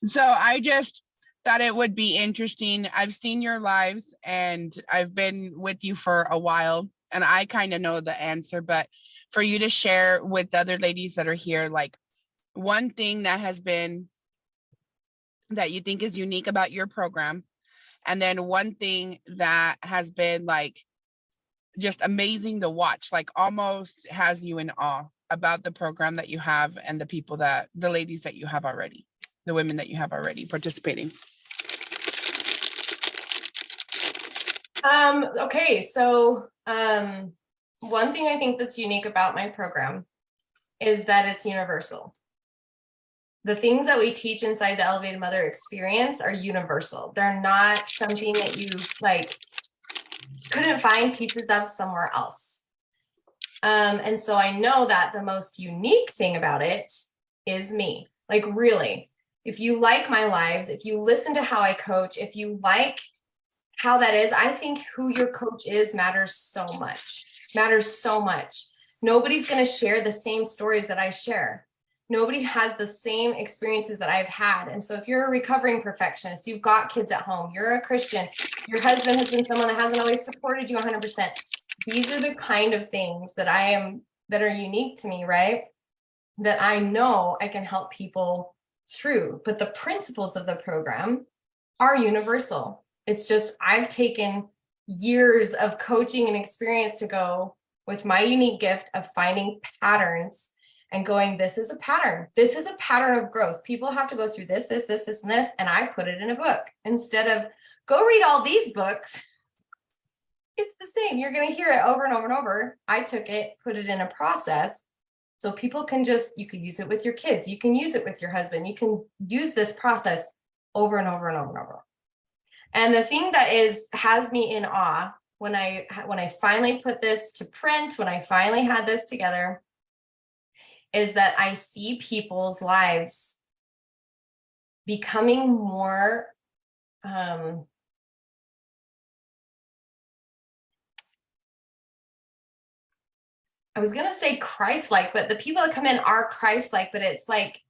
E: So I just thought it would be interesting. I've seen your lives and I've been with you for a while and I kind of know the answer, but for you to share with the other ladies that are here, like one thing that has been that you think is unique about your program, and then one thing that has been like just amazing to watch, like almost has you in awe about the program that you have and the ladies that you have already, the women that you have already participating.
A: Okay, so one thing I think that's unique about my program is that it's universal. The things that we teach inside the Elevated Mother experience are universal. They're not something that you like couldn't find pieces of somewhere else. And so I know that the most unique thing about it is me. Like, really, if you like my lives, if you listen to how I coach, if you like how that is, I think who your coach is matters so much, Nobody's going to share the same stories that I share. Nobody has the same experiences that I've had. And so if you're a recovering perfectionist, you've got kids at home, you're a Christian, your husband has been someone that hasn't always supported you 100%. These are the kind of things that that are unique to me, right? That I know I can help people through. But the principles of the program are universal. It's just, I've taken years of coaching and experience to go with my unique gift of finding patterns and going, this is a pattern. This is a pattern of growth. People have to go through this, and this, and I put it in a book instead of go read all these books. It's the same. You're going to hear it over and over and over. I took it, put it in a process. So people can you can use it with your kids. You can use it with your husband. You can use this process over and over and over and over. And the thing that has me in awe when I finally put this to print, when I finally had this together, is that I see people's lives becoming more I was going to say Christ-like, but the people that come in are Christ-like, but it's like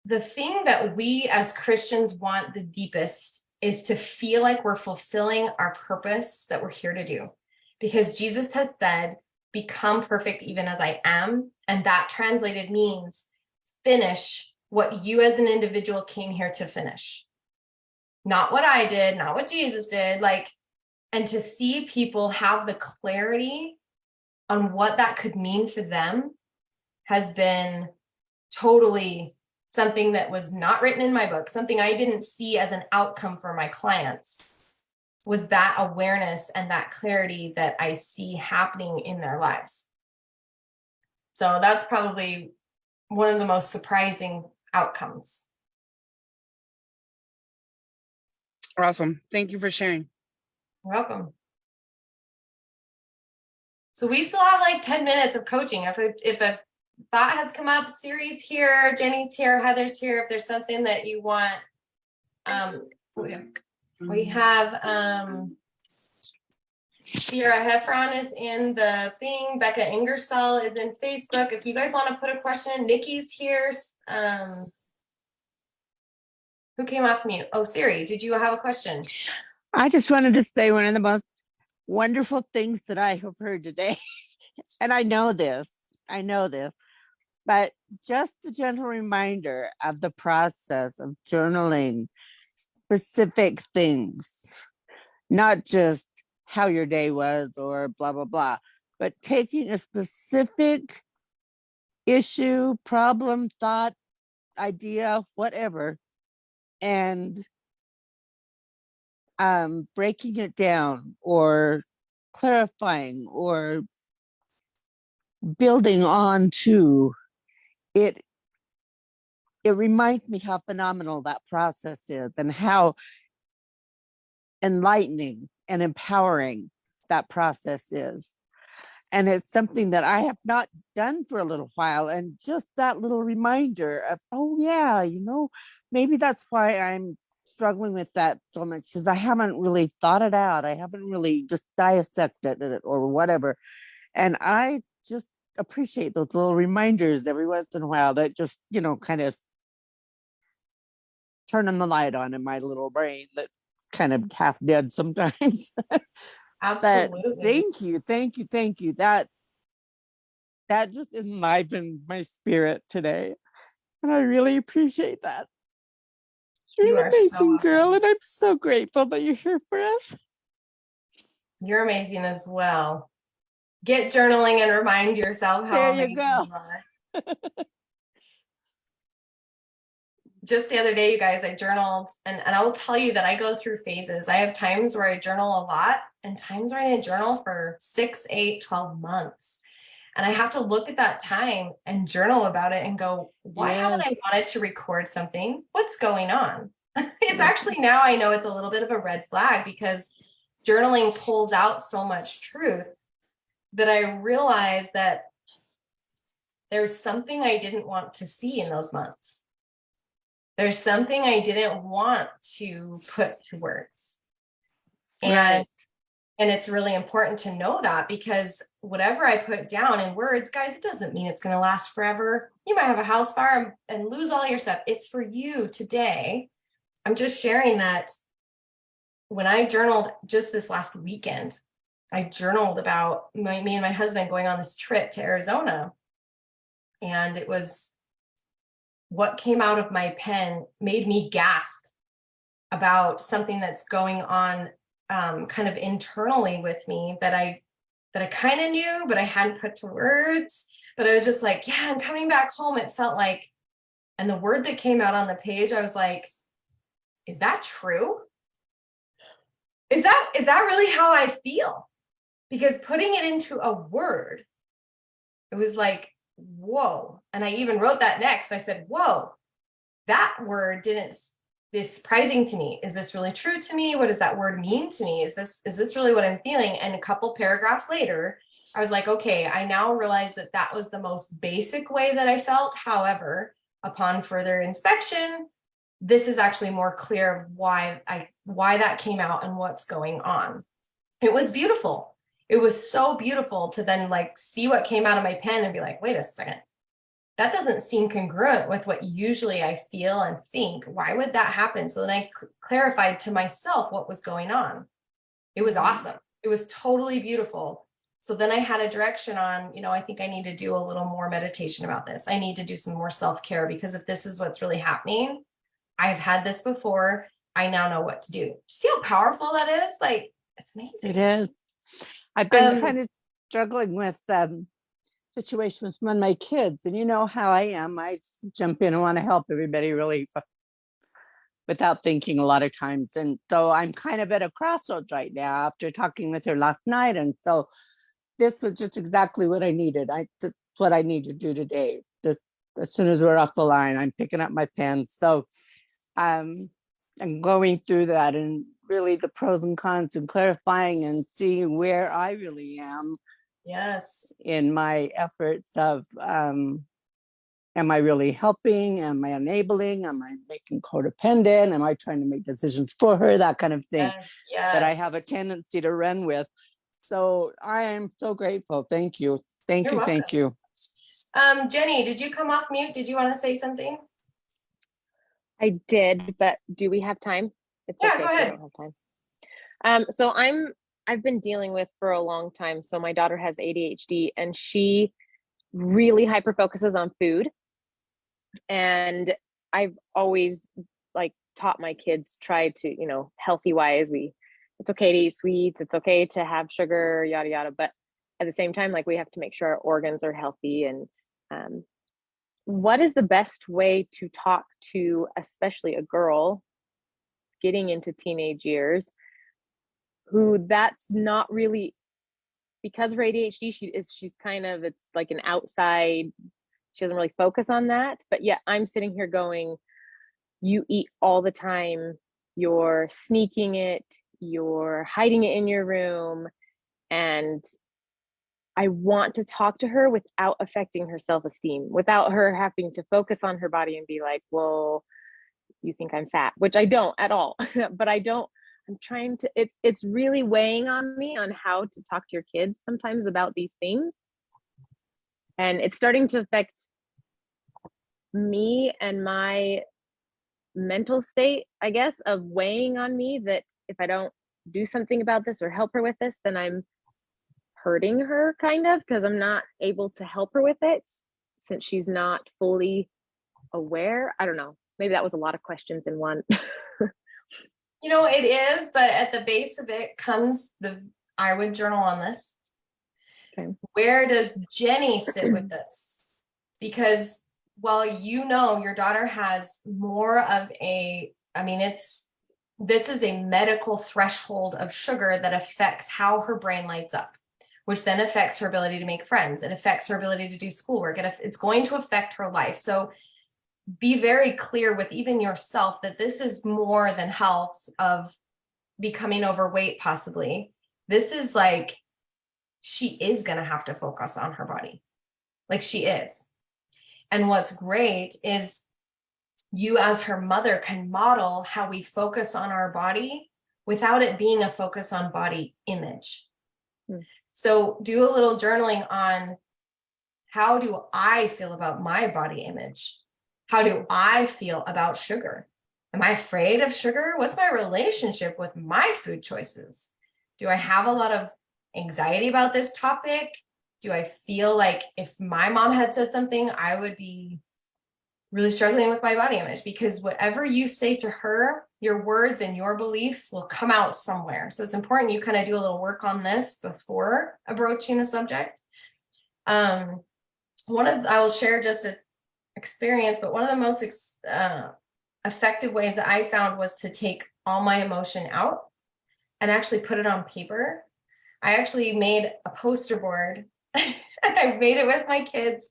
A: the thing that we as Christians want the deepest is to feel like we're fulfilling our purpose that we're here to do. Because Jesus has said, become perfect even as I am. And that translated means finish what you as an individual came here to finish. Not what I did, not what Jesus did, and to see people have the clarity on what that could mean for them has been totally something that was not written in my book, something I didn't see as an outcome for my clients, was that awareness and that clarity that I see happening in their lives. So that's probably one of the most surprising outcomes.
E: Awesome. Thank you for sharing.
A: You're welcome. So we still have like 10 minutes of coaching. If a thought has come up, Siri's here, Jenny's here, Heather's here. If there's something that you want, we have Sierra Heffron is in the thing. Becca Ingersoll is in Facebook. If you guys want to put a question, Nikki's here. Who came off mute? Oh, Siri, did you have a question?
F: I just wanted to say one of the most wonderful things that I have heard today, and I know this, but just the gentle reminder of the process of journaling specific things, not just how your day was or blah, blah, blah, but taking a specific issue, problem, thought, idea, whatever, and breaking it down or clarifying or building on to it. It reminds me how phenomenal that process is and how enlightening and empowering that process is. And it's something that I have not done for a little while. And just that little reminder of, oh yeah, maybe that's why I'm struggling with that so much, because I haven't really thought it out. I haven't really just dissected it or whatever. And I just appreciate those little reminders every once in a while that just, kind of turning the light on in my little brain that kind of half dead sometimes.
A: Absolutely.
F: But thank you. That just enlivened my spirit today. And I really appreciate that. You're an amazing girl, and I'm so grateful that you're here for us.
A: You're amazing as well. Get journaling and remind yourself how
F: There
A: amazing
F: you go.
A: you are. Just the other day, you guys, I journaled, and I will tell you that I go through phases. I have times where I journal a lot and times where I journal for 6, 8, 12 months. And I have to look at that time and journal about it and go, why haven't I wanted to record something? What's going on? It's actually, now I know it's a little bit of a red flag, because journaling pulls out so much truth that I realized that there's something I didn't want to see in those months. There's something I didn't want to put to words. And
F: Right.
A: and it's really important to know that, because whatever I put down in words, guys, it doesn't mean it's going to last forever. You might have a house fire and lose all your stuff. It's for you today. I'm just sharing that when I journaled just this last weekend, I journaled about me and my husband going on this trip to Arizona. And it was what came out of my pen made me gasp about something that's going on kind of internally with me that I kind of knew, but I hadn't put to words. But I was just like, yeah, I'm coming back home. It felt like, and the word that came out on the page, I was like, is that true? Is that really how I feel? Because putting it into a word, it was like, whoa. And I even wrote that next. I said, whoa, that word is surprising to me. Is this really true to me? What does that word mean to me? Is this really what I'm feeling? And a couple paragraphs later, I was like, okay, I now realize that was the most basic way that I felt. However, upon further inspection, this is actually more clear of why that came out and what's going on. It was beautiful. It was so beautiful to then like see what came out of my pen and be like, wait a second, that doesn't seem congruent with what usually I feel and think. Why would that happen? So then I clarified to myself what was going on. It was awesome. It was totally beautiful. So then I had a direction on, I think I need to do a little more meditation about this. I need to do some more self-care, because if this is what's really happening, I've had this before. I now know what to do. See how powerful that is? Like, it's amazing.
F: It is. I've been
A: Um,
F: kind of struggling with situation with one of my kids, and you know how I am. I jump in and want to help everybody really without thinking a lot of times. And so I'm kind of at a crossroads right now after talking with her last night. And so this was just exactly what I needed. That's what I need to do today. As soon as we're off the line, I'm picking up my pen. So I'm going through that and really the pros and cons and clarifying and seeing where I really am
A: yes.
F: in my efforts of am I really helping? Am I enabling? Am I making codependent? Am I trying to make decisions for her? That kind of thing
A: Yes.
F: that I have a tendency to run with. So I am so grateful. Thank you. Thank
A: You're
F: you. Thank
A: welcome.
F: you.
A: Jenny, did you come off mute? Did you want to say something?
C: I did, but do we have time? It's
A: Yeah,
C: okay
A: go
C: if we
A: ahead.
C: don't have time. So I've been dealing with for a long time. So my daughter has ADHD and she really hyper focuses on food. And I've always like taught my kids, try to, healthy wise, it's okay to eat sweets, it's okay to have sugar, yada yada. But at the same time, like we have to make sure our organs are healthy. And what is the best way to talk to, especially a girl getting into teenage years, who that's not really, because of her ADHD, she's kind of, it's like an outside, she doesn't really focus on that. But yet I'm sitting here going, you eat all the time, you're sneaking it, you're hiding it in your room. And I want to talk to her without affecting her self-esteem, without her having to focus on her body and be like, well, you think I'm fat, which I don't at all. But I'm trying to, it's really weighing on me on how to talk to your kids sometimes about these things. And it's starting to affect me and my mental state, I guess, of weighing on me that if I don't do something about this or help her with this, then I'm hurting her kind of, because I'm not able to help her with it since she's not fully aware. I don't know. Maybe that was a lot of questions in one.
A: It is, but at the base of it comes I would journal on this.
C: Okay. Where
A: Where does Jenny sit with this? Because while your daughter has more of this is a medical threshold of sugar that affects how her brain lights up, which then affects her ability to make friends. It affects her ability to do schoolwork. It's going to affect her life. So be very clear with even yourself that this is more than health of becoming overweight, possibly. This is like she is going to have to focus on her body. Like she is. And what's great is you as her mother can model how we focus on our body without it being a focus on body image. So do a little journaling on, how do I feel about my body image? How do I feel about sugar? Am I afraid of sugar? What's my relationship with my food choices? Do I have a lot of anxiety about this topic? Do I feel like if my mom had said something, I would be really struggling with my body image? Because whatever you say to her, your words and your beliefs will come out somewhere. So it's important you kind of do a little work on this before broaching the subject. I will share just an experience, but one of the most effective ways that I found was to take all my emotion out and actually put it on paper. I actually made a poster board and I made it with my kids.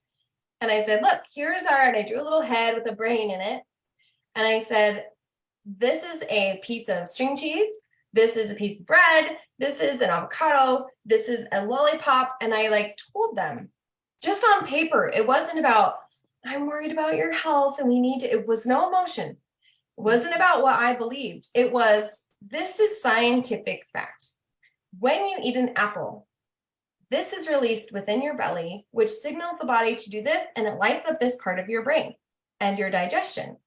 A: And I said, look, here's and I drew a little head with a brain in it. And I said, this is a piece of string cheese. This is a piece of bread. This is an avocado. This is a lollipop. And I told them just on paper. It wasn't about, I'm worried about your health and we need to, it was no emotion. It wasn't about what I believed. It was, this is scientific fact. When you eat an apple, this is released within your belly, which signals the body to do this, and it lights up this part of your brain and your digestion.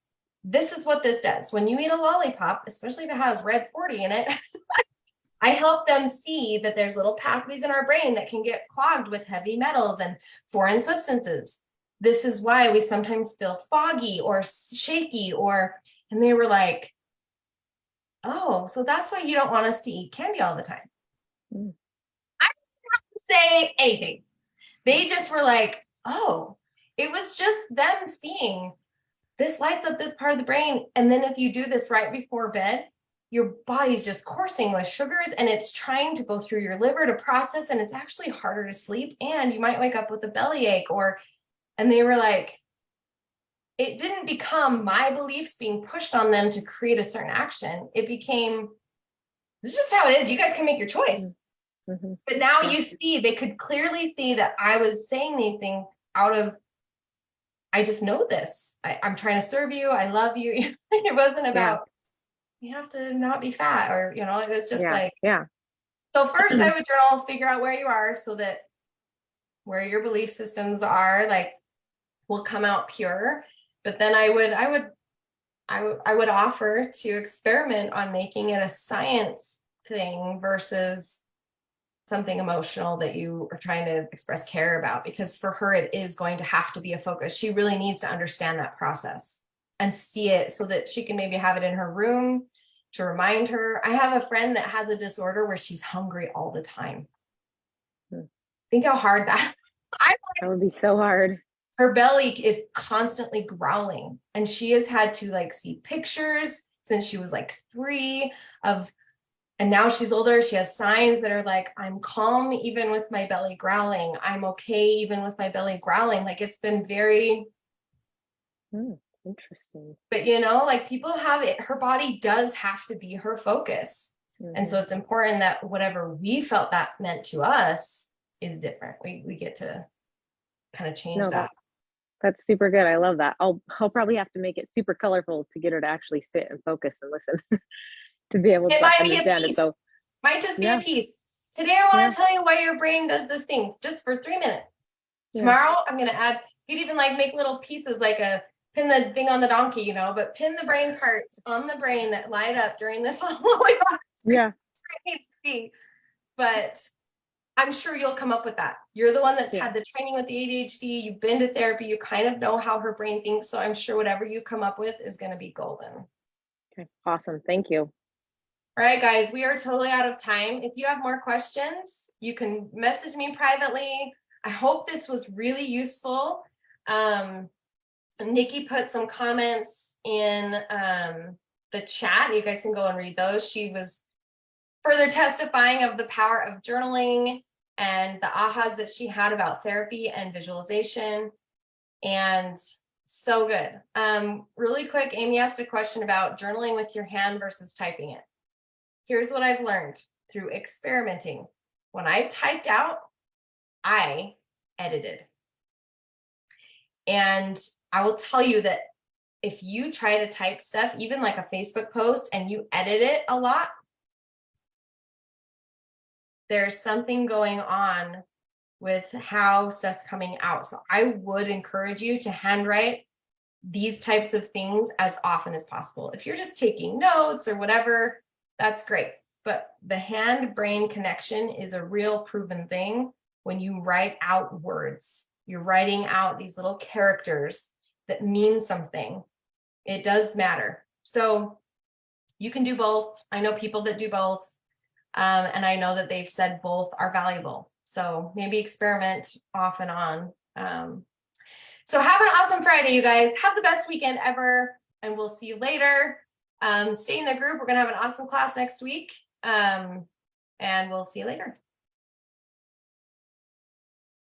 A: This is what this does. When you eat a lollipop, especially if it has red 40 in it, I help them see that there's little pathways in our brain that can get clogged with heavy metals and foreign substances. This is why we sometimes feel foggy or shaky and they were like, oh, so that's why you don't want us to eat candy all the time. I didn't have to say anything. They just were like, oh, it was just them seeing this lights up this part of the brain. And then if you do this right before bed, your body's just coursing with sugars and it's trying to go through your liver to process, and it's actually harder to sleep. And you might wake up with a bellyache and they were like, it didn't become my beliefs being pushed on them to create a certain action. It became, this is just how it is. You guys can make your choice.
C: Mm-hmm.
A: But now you see, they could clearly see that I was saying these things out of, I just know this. I'm trying to serve you. I love you. It wasn't about, you have to not be fat it was just So first I would journal, figure out where you are so that where your belief systems are will come out pure. But then I would offer to experiment on making it a science thing versus something emotional that you are trying to express care about, because for her, it is going to have to be a focus. She really needs to understand that process and see it so that she can maybe have it in her room to remind her. I have a friend that has a disorder where she's hungry all the time. Think how hard that
C: would be so hard.
A: Her belly is constantly growling, and she has had to see pictures since she was 3 and now she's older. She has signs that are I'm calm even with my belly growling. I'm okay even with my belly growling. It's been very
C: interesting.
A: But people have it. Her body does have to be her focus. And so it's important that whatever we felt that meant to us is different. We get to kind of change that.
C: That's super good. I love that. I'll probably have to make it super colorful to get her to actually sit and focus and listen to be able to understand it. So
A: might just be a piece. Today I want to tell you why your brain does this thing just for 3 minutes. Tomorrow I'm going to add, you'd even make little pieces pin the thing on the donkey, but pin the brain parts on the brain that light up during this But I'm sure you'll come up with that. You're the one that's had the training with the ADHD. You've been to therapy. You kind of know how her brain thinks. So I'm sure whatever you come up with is going to be golden.
C: Okay, awesome. Thank you.
A: All right, guys, we are totally out of time. If you have more questions, you can message me privately. I hope this was really useful. Nikki put some comments in the chat. You guys can go and read those. She was further testifying of the power of journaling and the ahas that she had about therapy and visualization. And so good. Really quick, Amy asked a question about journaling with your hand versus typing it. Here's what I've learned through experimenting. When I typed out, I edited. And I will tell you that if you try to type stuff, even like a Facebook post, and you edit it a lot, there's something going on with how stuff's coming out. So I would encourage you to handwrite these types of things as often as possible. If you're just taking notes or whatever, that's great. But the hand-brain connection is a real proven thing when you write out words. You're writing out these little characters that mean something. It does matter. So you can do both. I know people that do both. And I know that they've said both are valuable. So maybe experiment off and on. So have an awesome Friday, you guys. Have the best weekend ever, and we'll see you later. Stay in the group. We're going to have an awesome class next week. And we'll see you later.